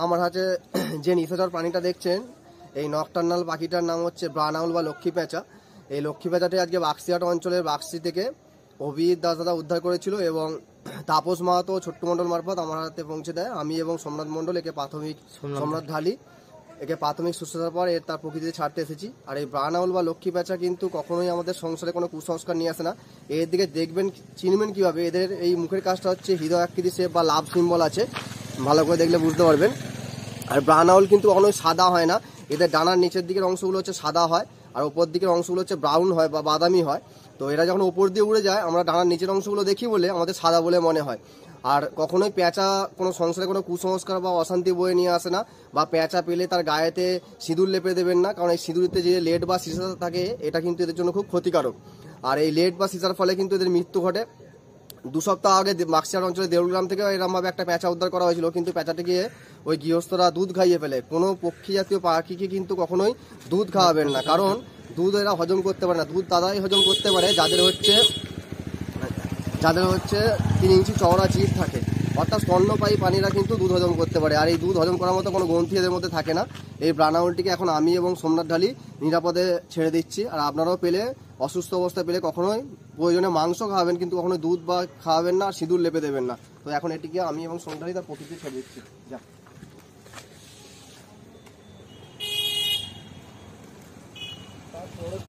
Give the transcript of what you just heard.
আমার হাতে যে নিশাচর প্রাণীটা দেখছেন, এই নকটার্নাল পাখিটার নাম হচ্ছে ব্রাউন আউল বা লক্ষ্মী পেঁচা। এই লক্ষ্মী পেঁচাটি আজকে বাক্সিহাট অঞ্চলের বাক্সি থেকে অভিজিৎ দাস দাদা উদ্ধার করেছিল এবং তাপস মাহাতো ছোট্ট মণ্ডল মারফত আমার হাতে পৌঁছে দেয়। আমি এবং সোমনাথ মণ্ডল একে সোমনাথ ঢালি একে প্রাথমিক সুস্থতার পর তার প্রকৃতিতে ছাড়তে এসেছি। আর এই ব্রাউন আউল বা লক্ষ্মী পেঁচা কিন্তু কখনোই আমাদের সংসারে কোনো কুসংস্কার নিয়ে আসে না। এর দিকে দেখবেন, চিনবেন কিভাবে, এদের এই মুখের কাজটা হচ্ছে হৃদয় আকৃতি শেপ বা লাভ সিম্বল আছে, ভালো করে দেখলে বুঝতে পারবেন। আর ব্রাউন আউল কিন্তু কখনোই সাদা হয় না, এদের ডানার নিচের দিকের অংশগুলো হচ্ছে সাদা হয় আর ওপর দিকের অংশগুলো হচ্ছে ব্রাউন হয় বা বাদামি হয়। তো এরা যখন ওপর দিয়ে উড়ে যায় আমরা ডানার নিচের অংশগুলো দেখি বলে আমাদের সাদা বলে মনে হয়। আর কখনোই পেঁচা কোনো সংসারে কোনো কুসংস্কার বা অশান্তি বয়ে নিয়ে আসে না, বা পেঁচা পেলে তার গায়েতে সিঁদুর লেপে দেবেন না, কারণ এই সিঁদুরিতে যে লেড বা সিসা থাকে এটা কিন্তু এদের জন্য খুব ক্ষতিকারক। আর এই লেড বা সিসার ফলে কিন্তু এদের মৃত্যু ঘটে। 2 সপ্তাহ আগে বাক্সিহাট অঞ্চলে দেউলগ্রাম থেকে এরকমভাবে একটা পেঁচা উদ্ধার করা হয়েছিল, কিন্তু পেঁচাটিকে ওই গৃহস্থরা দুধ খাইয়ে ফেলে। কোনো পক্ষী জাতীয় পাখিকে কিন্তু কখনোই দুধ খাওয়াবেন না, কারণ দুধ এরা হজম করতে পারে না। দুধ তারাই হজম করতে পারে যাদের হচ্ছে 3 ইঞ্চি চওড়া জিভ থাকে, অর্থাৎ স্তন্যপায়ী প্রাণীরা কিন্তু দুধ হজম করতে পারে। আর এই দুধ হজম করার মতো কোনো গ্রন্থি এদের মধ্যে থাকে না। এই ব্রাউন আউলটিকে এখন আমি এবং সোমনাথ ঢালি নিরাপদে ছেড়ে দিচ্ছি। আর আপনারাও পেলে, অসুস্থ অবস্থায় পেলে কখনোই প্রয়োজনে মাংস খাওয়াবেন, কিন্তু কখনোই দুধ বা খাওয়াবেন না, সিঁদুর লেপে দেবেন না। তো এখন এটিকে আমি এবং সোমনাথ ঢালি তার প্রকৃতি ছেড়ে দিচ্ছি। যা।